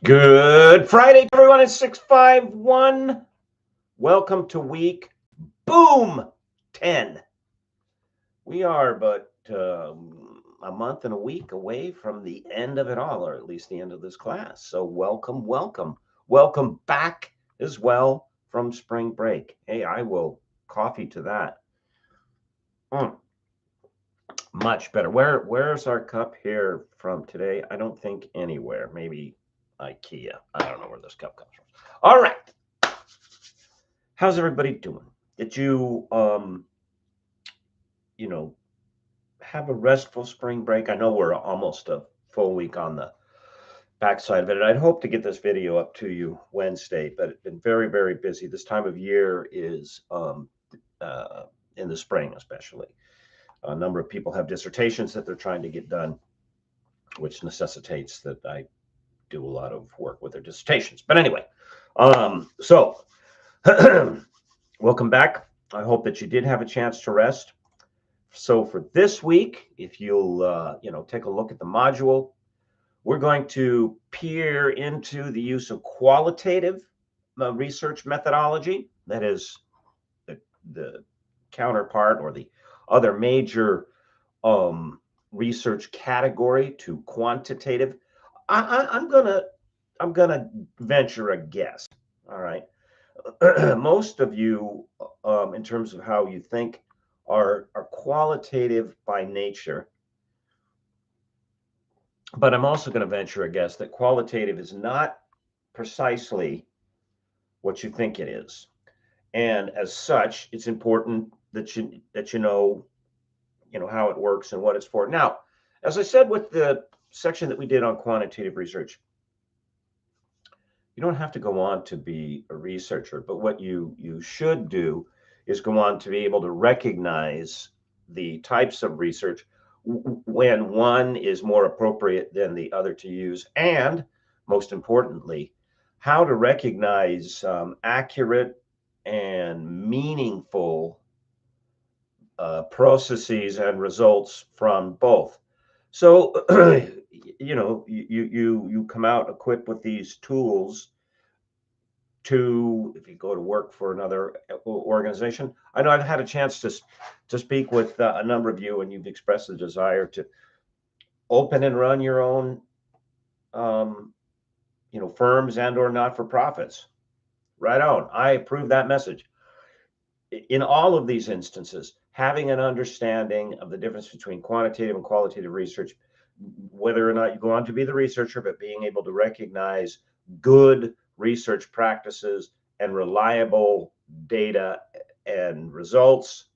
Good Friday, everyone. It's 651. Welcome to week boom 10. We are but a month and a week away from the end of it all, or at least the end of this class. So, welcome back as well from spring break. Hey, I will coffee to that. Mm, much better. Where's our cup here from today? I don't think anywhere. Maybe IKEA. I don't know where this cup comes from. All right. How's everybody doing? Did you you know, have a restful spring break? I know we're almost a full week on the backside of it. And I'd hope to get this video up to you Wednesday, but it's been very, very busy. This time of year is uh, in the spring, especially. A number of people have dissertations that they're trying to get done, which necessitates that I do a lot of work with their dissertations. But anyway, so welcome back. I hope that you did have a chance to rest. So for this week, if you'll take a look at the module, we're going to peer into the use of qualitative research methodology. That is the counterpart or the other major research category to quantitative. I'm gonna venture a guess. All right, most of you, in terms of how you think, are qualitative by nature. But I'm also going to venture a guess that qualitative is not precisely what you think it is. And as such, it's important that you know how it works and what it's for. Now, as I said with the section that we did on quantitative research, you don't have to go on to be a researcher, but what you should do is go on to be able to recognize the types of research when one is more appropriate than the other to use, and most importantly, how to recognize accurate and meaningful processes and results from both. So, you come out equipped with these tools to, if you go to work for another organization. I know I've had a chance to speak with a number of you, and you've expressed the desire to open and run your own, um, firms and or not for profits. Right on. I approve that message. In all of these instances, having an understanding of the difference between quantitative and qualitative research, whether or not you go on to be the researcher, but being able to recognize good research practices and reliable data and results,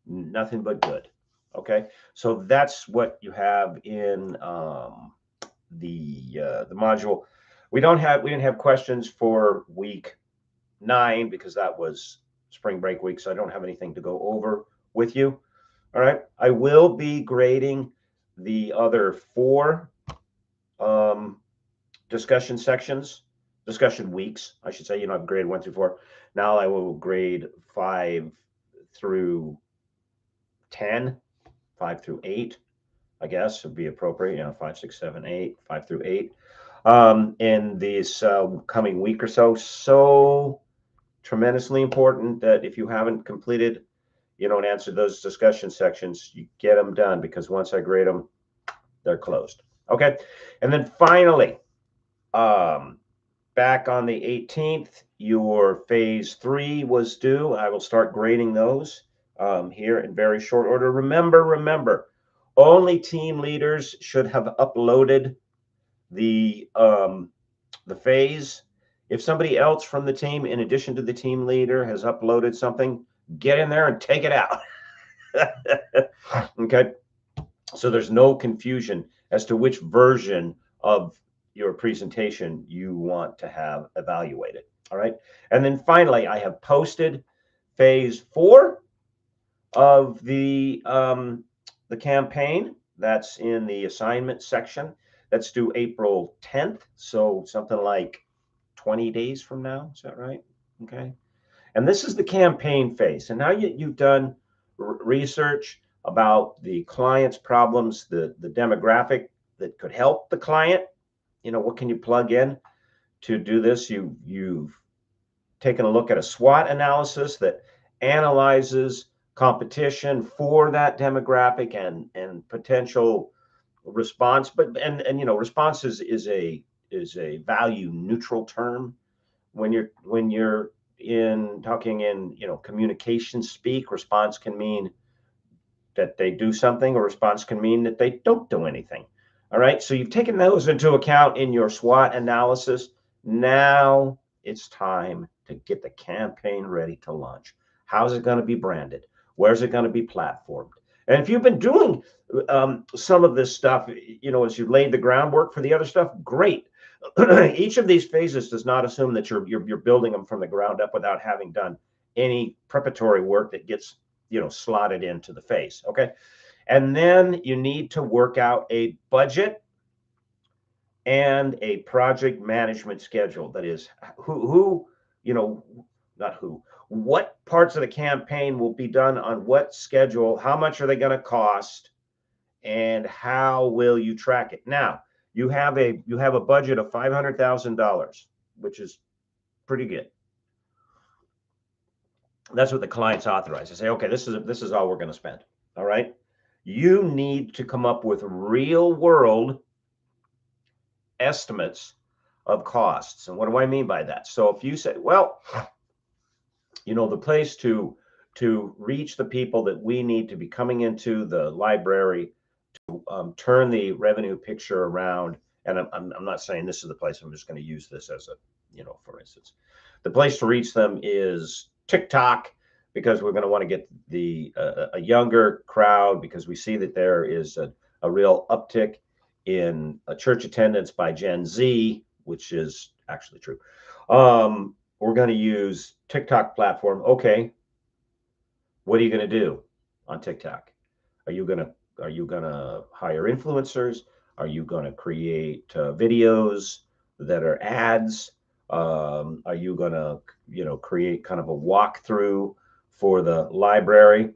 nothing but good. Okay, so that's what you have in the module. We didn't have questions for week 9 because that was spring break week, so I don't have anything to go over with you. All right, I will be grading the other 4 um, discussion weeks, I should say. I've graded 1 through 4. Now I will grade 5 through 10, 5 through 8, I guess would be appropriate. 5, 6, 7, 8, 5 through 8, in this coming week or so. So tremendously important that if you haven't completed, and answered those discussion sections, you get them done, because once I grade them, they're closed. Okay. And then finally, back on the 18th, your phase 3 was due. I will start grading those here in very short order. Remember, only team leaders should have uploaded the phase. If somebody else from the team, in addition to the team leader, has uploaded something, get in there and take it out. Okay. So there's no confusion as to which version of your presentation you want to have evaluated. All right. And then finally, I have posted phase 4 of the campaign. That's in the assignment section. That's due April 10th. So something like 20 days from now. Is that right? Okay. And this is the campaign phase. And now you've done research about the client's problems, the demographic that could help the client. what can you plug in to do this? You've taken a look at a SWOT analysis that analyzes competition for that demographic and potential response. But response is a value neutral term when you're in talking in communication speak. Response can mean that they do something, or response can mean that they don't do anything. All right, so you've taken those into account in your SWOT analysis. Now it's time to get the campaign ready to launch. How's it going to be branded? Where's it going to be platformed? And if you've been doing some of this stuff, as you laid the groundwork for the other stuff, great. Each of these phases does not assume that you're building them from the ground up without having done any preparatory work that gets slotted into the phase. Okay, and then you need to work out a budget and a project management schedule. That is, what parts of the campaign will be done on what schedule, how much are they going to cost, and how will you track it? Now, you have a budget of $500,000, which is pretty good. That's what the client's authorized. They say, okay, this is all we're going to spend. All right. You need to come up with real world estimates of costs. And what do I mean by that? So if you say, well, the place to reach the people that we need to be coming into the library to turn the revenue picture around, and I'm not saying this is the place. I'm just going to use this as for instance, the place to reach them is TikTok, because we're going to want to get a younger crowd, because we see that there is a real uptick in church attendance by Gen Z, which is actually true. We're going to use TikTok platform. Okay, what are you going to do on TikTok? Are you going to hire influencers? Are you going to create videos that are ads? Are you going to create kind of a walkthrough for the library?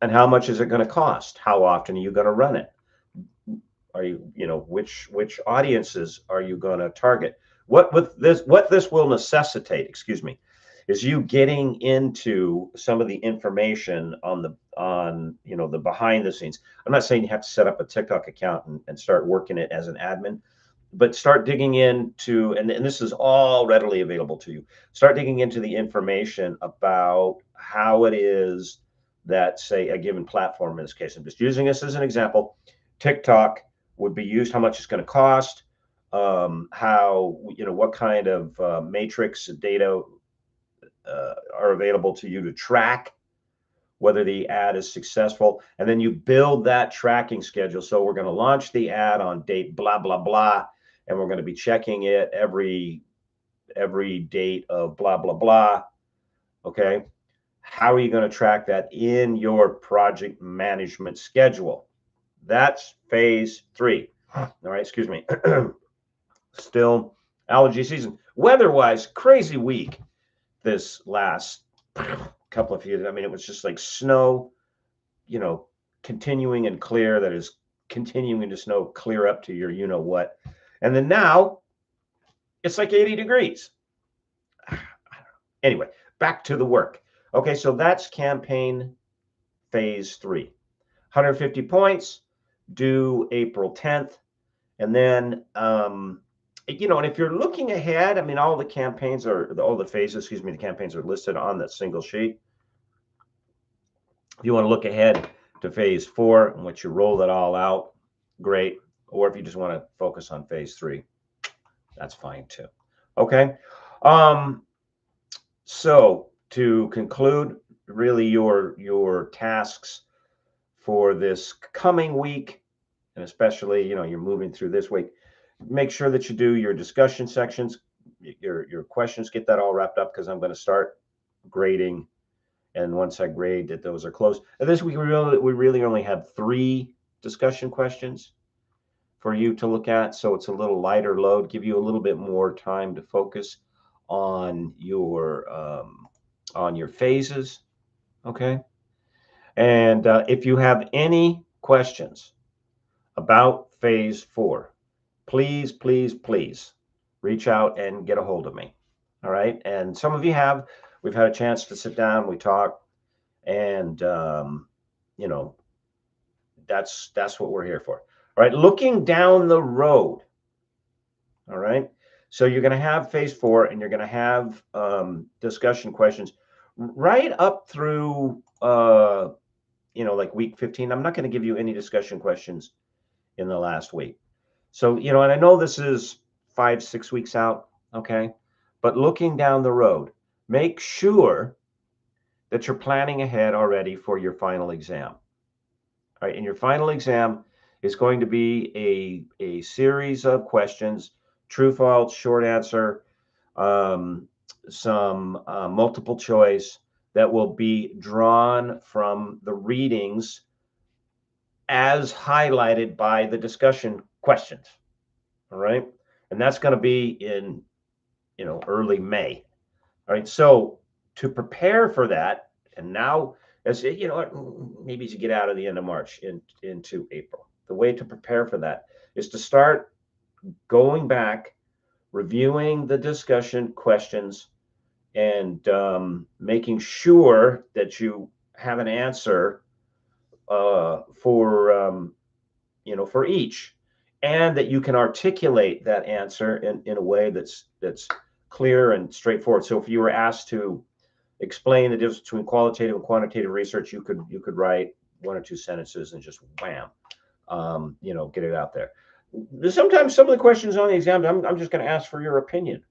And how much is it going to cost? How often are you going to run it? Are you, which audiences are you going to target? What this will necessitate, is you getting into some of the information on the behind the scenes. I'm not saying you have to set up a TikTok account and start working it as an admin, but start digging into, and this is all readily available to you. Start digging into the information about how it is that, say, a given platform, in this case, I'm just using this as an example, TikTok would be used, how much it's going to cost, how, what kind of matrix data are available to you to track whether the ad is successful. And then you build that tracking schedule. So we're going to launch the ad on date blah blah blah, and we're going to be checking it every date of blah blah blah. Okay, how are you going to track that in your project management schedule? That's phase 3. All right, excuse me. Still allergy season. Weather-wise, crazy week this last couple of years. I mean, it was just like snow, continuing and clear. That is continuing to snow clear up to your what. And then now it's like 80 degrees. Anyway, back to the work. Okay, so that's campaign phase 3. 150 points, due April 10th. And then, and if you're looking ahead, I mean, all the phases, the campaigns are listed on that single sheet. If you want to look ahead to phase 4 and once you roll that all out, great. Or if you just want to focus on phase 3, that's fine too. Okay. So to conclude, really your tasks for this coming week, and especially, you're moving through this week, make sure that you do your discussion sections, your questions, get that all wrapped up, because I'm going to start grading. And once I grade that those are closed, and this week we really only have 3 discussion questions for you to look at. So it's a little lighter load, give you a little bit more time to focus on your phases. Okay. And if you have any questions about phase 4, please, please, please reach out and get a hold of me. All right. And some of you have. We've had a chance to sit down, we talk, and you know, that's what we're here for. All right. Looking down the road. All right. So you're going to have phase 4, and you're going to have discussion questions right up through like week 15. I'm not going to give you any discussion questions in the last week. So, and I know this is 5-6 weeks out, okay? But looking down the road, make sure that you're planning ahead already for your final exam. All right, and your final exam is going to be a series of questions, true, false, short answer, some multiple choice that will be drawn from the readings as highlighted by the discussion questions. All right. And that's going to be in, early May. All right. So to prepare for that, and now, as maybe as you get out of the end of March into April, the way to prepare for that is to start going back, reviewing the discussion questions, and making sure that you have an answer for each, and that you can articulate that answer in a way that's clear and straightforward. So if you were asked to explain the difference between qualitative and quantitative research, you could write 1 or 2 sentences and just wham, get it out there. Sometimes some of the questions on the exam, I'm just going to ask for your opinion.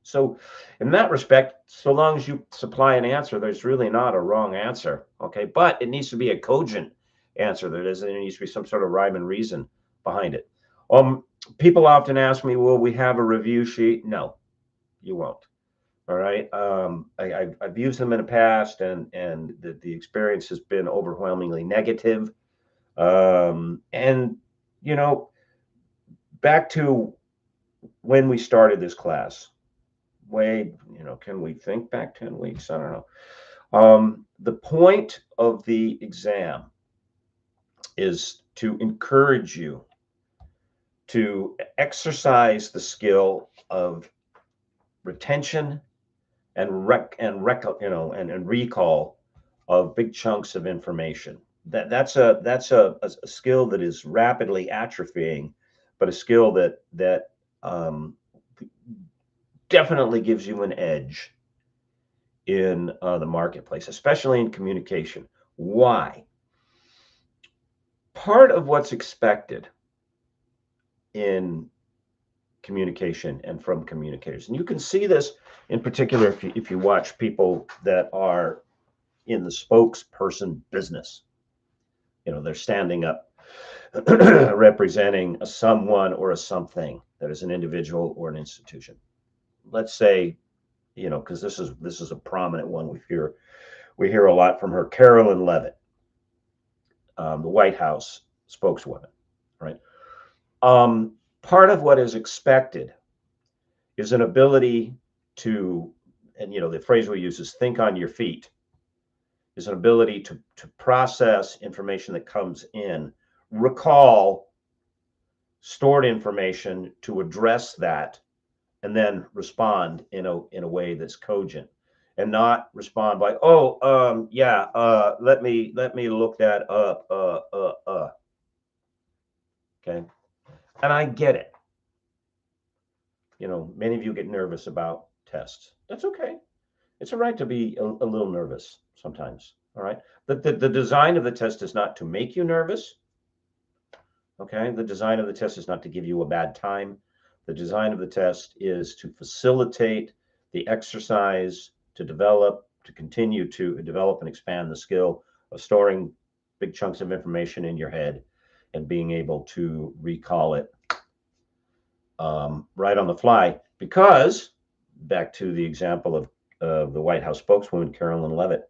So in that respect, so long as you supply an answer, there's really not a wrong answer, okay? But it needs to be a cogent answer. There needs to be some sort of rhyme and reason behind it. People often ask me, will we have a review sheet? No, you won't. All right. I've used them in the past, and the experience has been overwhelmingly negative. And back to when we started this class, Wade, can we think back 10 weeks? I don't know. The point of the exam is to encourage you to exercise the skill of retention and recall of big chunks of information. That's a skill that is rapidly atrophying, but a skill that definitely gives you an edge in the marketplace, especially in communication. Why? Part of what's expected in communication and from communicators, and you can see this in particular if you watch people that are in the spokesperson business. They're standing up representing a someone or a something that is an individual or an institution. Let's say, because this is a prominent one. We hear a lot from her, Carolyn Levitt, the White House spokeswoman, right? Part of what is expected is an ability to, and the phrase we use is think on your feet, is an ability to process information that comes in, recall stored information, to address that, and then respond in a way that's cogent, and not respond by, let me look that up. Okay. And I get it. Many of you get nervous about tests. That's okay. It's all right to be a little nervous sometimes. All right. But the design of the test is not to make you nervous. Okay. The design of the test is not to give you a bad time. The design of the test is to facilitate the exercise, to continue to develop and expand the skill of storing big chunks of information in your head and being able to recall it right on the fly. Because, back to the example of the White House spokeswoman, Carolyn Levitt,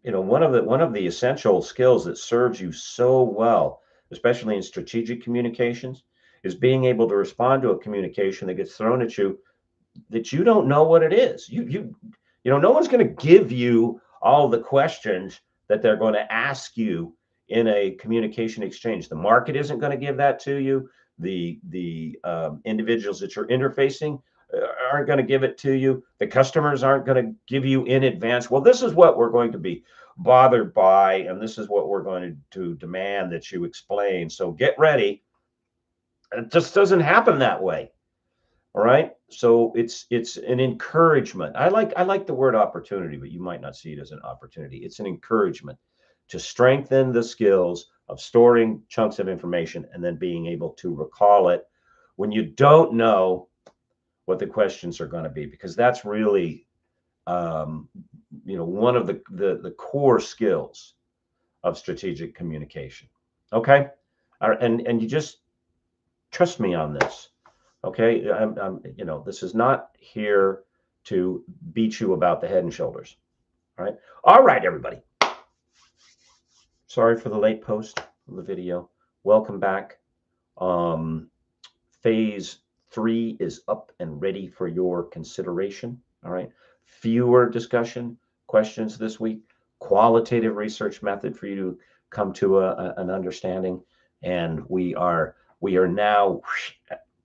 one of the essential skills that serves you so well, especially in strategic communications, is being able to respond to a communication that gets thrown at you that you don't know what it is. No one's going to give you all the questions that they're going to ask you in a communication exchange. The market isn't going to give that to you. The individuals that you're interfacing aren't going to give it to you. The customers aren't going to give you in advance. Well, this is what we're going to be bothered by, and this is what we're going to demand that you explain. So get ready. It just doesn't happen that way. All right. So it's an encouragement. I like the word opportunity, but you might not see it as an opportunity. It's an encouragement to strengthen the skills of storing chunks of information and then being able to recall it when you don't know what the questions are going to be, because that's really one of the core skills of strategic communication. Okay. And you just trust me on this. Okay, this is not here to beat you about the head and shoulders. All right, everybody. Sorry for the late post of the video. Welcome back. Phase 3 is up and ready for your consideration. All right, fewer discussion questions this week. Qualitative research method for you to come to an understanding, and we are now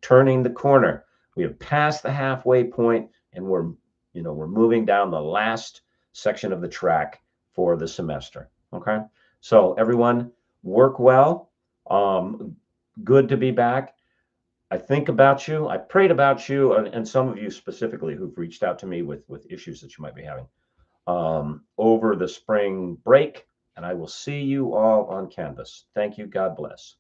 turning the corner. We have passed the halfway point, and we're moving down the last section of the track for the semester. Okay, so everyone, work well. Good to be back. I think about you. I prayed about you, and some of you specifically who've reached out to me with issues that you might be having over the spring break. And I will see you all on Canvas. Thank you. God bless.